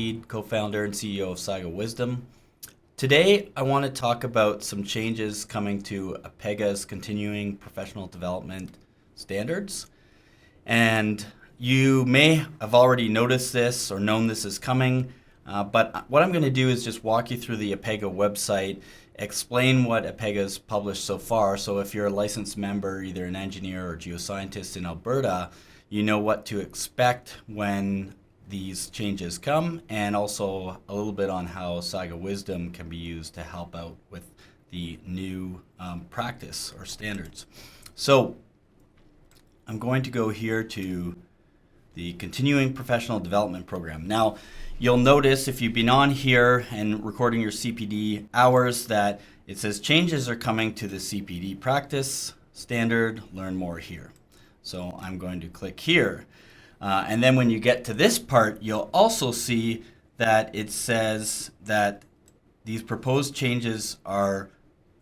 Reed, co-founder and CEO of SAGA Wisdom. Today, I want to talk about some changes coming to APEGA's continuing professional development standards. And you may have already noticed this or known this is coming, but what I'm going to do is just walk you through the APEGA website, explain what APEGA's published so far. So if you're a licensed member, either an engineer or geoscientist in Alberta, you know what to expect when these changes come, and also a little bit on how SAGA Wisdom can be used to help out with the new practice or standards. So I'm going to go here to the Continuing Professional Development Program. Now, you'll notice if you've been on here and recording your CPD hours that it says changes are coming to the CPD practice standard. Learn more here. So I'm going to click here. And then when you get to this part, you'll also see that it says that these proposed changes are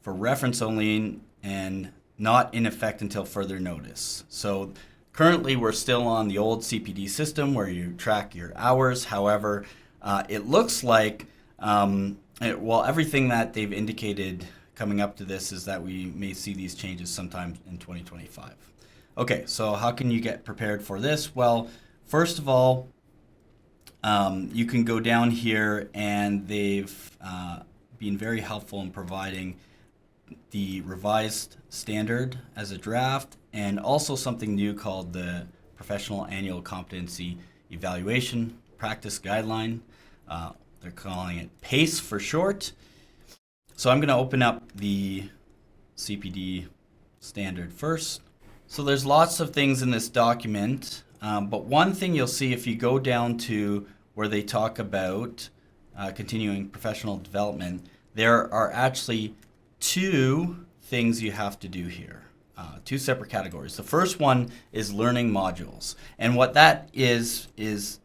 for reference only and not in effect until further notice. So currently we're still on the old CPD system where you track your hours. However, it looks like, everything that they've indicated coming up to this is that we may see these changes sometime in 2025. Okay, so how can you get prepared for this? Well, first of all, you can go down here, and they've been very helpful in providing the revised standard as a draft, and also something new called the Professional Annual Competency Evaluation Practice Guideline. They're calling it PACE for short. So I'm going to open up the CPD standard first. So there's lots of things in this document, but one thing you'll see if you go down to where they talk about continuing professional development, there are actually two things you have to do here, two separate categories. The first one is learning modules, and what that is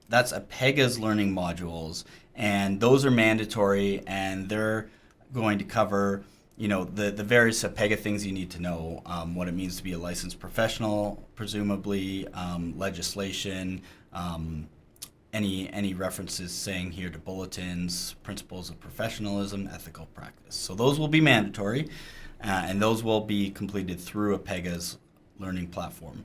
that's APEGA's learning modules, and those are mandatory, and they're going to cover the various APEGA things you need to know, what it means to be a licensed professional, presumably, legislation, any references saying here to bulletins, principles of professionalism, ethical practice. So those will be mandatory, and those will be completed through APEGA's learning platform.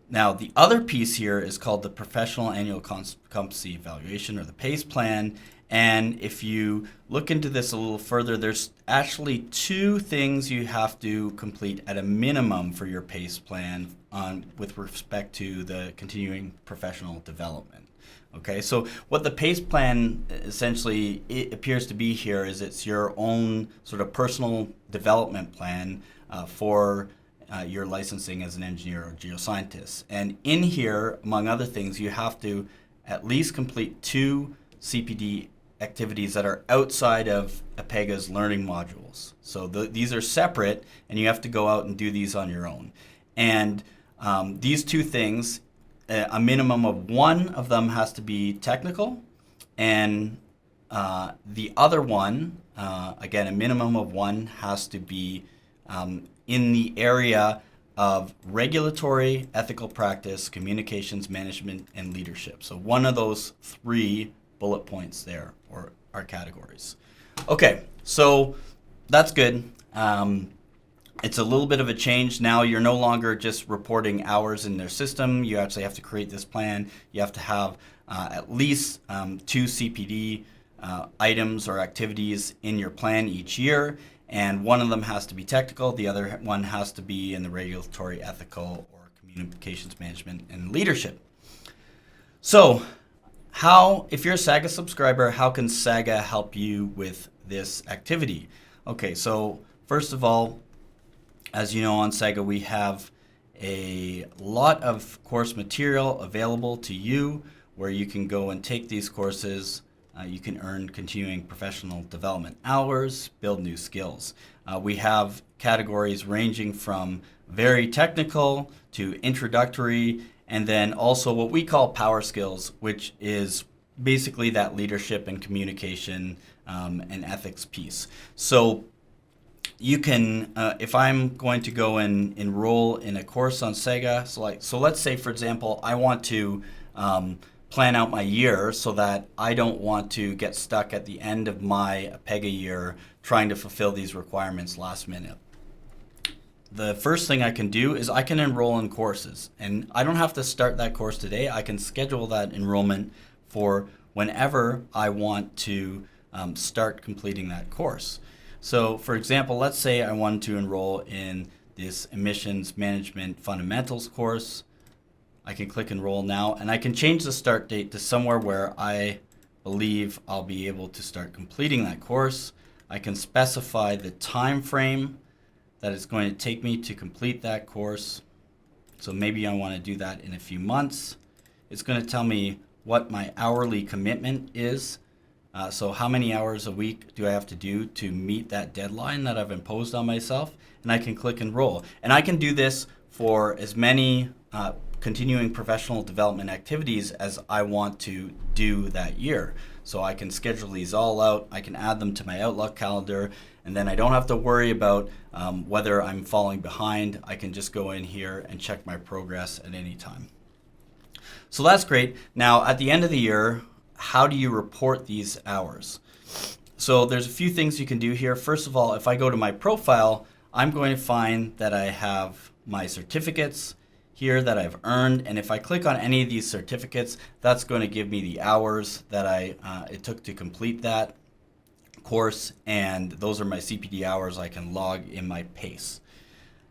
Now, the other piece here is called the Professional Annual Competency Evaluation, or the PACE plan. And if you look into this a little further, there's actually two things you have to complete at a minimum for your PACE plan with respect to the continuing professional development. Okay, so what the PACE plan essentially it appears to be here is it's your own sort of personal development plan for your licensing as an engineer or geoscientist. And in here, among other things, you have to at least complete two CPD activities that are outside of APEGA's learning modules. So these are separate, and you have to go out and do these on your own. And these two things, a minimum of one of them has to be technical, and the other one, again, a minimum of one has to be in the area of regulatory, ethical practice, communications, management, and leadership. So one of those three bullet points there, or our categories. Okay, so that's good. It's a little bit of a change. Now you're no longer just reporting hours in their system. You actually have to create this plan. You have to have at least two CPD items or activities in your plan each year, and one of them has to be technical. The other one has to be in the regulatory, ethical, or communications management and leadership. So if you're a SAGA subscriber, how can SAGA help you with this activity? Okay, so first of all, as you know, on SAGA we have a lot of course material available to you where you can go and take these courses. You can earn continuing professional development hours, build new skills. We have categories ranging from very technical to introductory, and then also what we call power skills, which is basically that leadership and communication and ethics piece. So you can, if I'm going to go and enroll in a course on SAGA, so let's say, for example, I want to plan out my year so that I don't want to get stuck at the end of my APEGA year trying to fulfill these requirements last minute. The first thing I can do is I can enroll in courses, and I don't have to start that course today. I can schedule that enrollment for whenever I want to start completing that course. So for example, let's say I wanted to enroll in this emissions management fundamentals course. I can click enroll now, and I can change the start date to somewhere where I believe I'll be able to start completing that course. I can specify the time frame that it's going to take me to complete that course. So maybe I want to do that in a few months. It's going to tell me what my hourly commitment is. So how many hours a week do I have to do to meet that deadline that I've imposed on myself? And I can click enroll. And I can do this for as many continuing professional development activities as I want to do that year. So I can schedule these all out, I can add them to my Outlook calendar, and then I don't have to worry about whether I'm falling behind. I can just go in here and check my progress at any time. So that's great. Now at the end of the year, how do you report these hours? So there's a few things you can do here. First of all, if I go to my profile, I'm going to find that I have my certificates here that I've earned, and if I click on any of these certificates, that's going to give me the hours that it took to complete that course, and those are my CPD hours I can log in my PACE.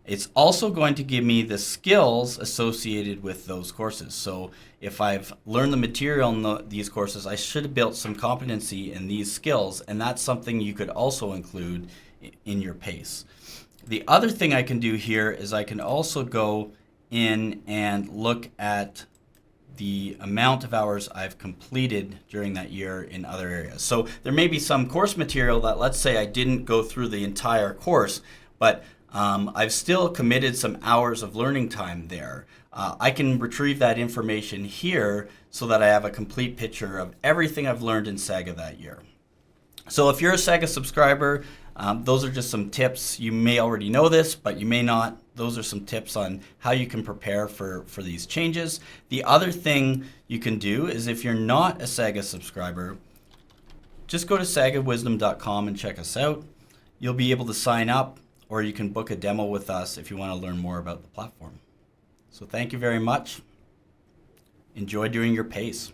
It's also going to give me the skills associated with those courses. So if I've learned the material in these courses, I should have built some competency in these skills, and that's something you could also include in your PACE. The other thing I can do here is I can also go in and look at the amount of hours I've completed during that year in other areas. So there may be some course material that, let's say I didn't go through the entire course, but I've still committed some hours of learning time there. I can retrieve that information here so that I have a complete picture of everything I've learned in SAGA that year. So if you're a SAGA subscriber, those are just some tips. You may already know this, but you may not. Those are some tips on how you can prepare for these changes. The other thing you can do is, if you're not a SAGA subscriber, just go to sagawisdom.com and check us out. You'll be able to sign up, or you can book a demo with us if you want to learn more about the platform. So thank you very much. Enjoy doing your PACE.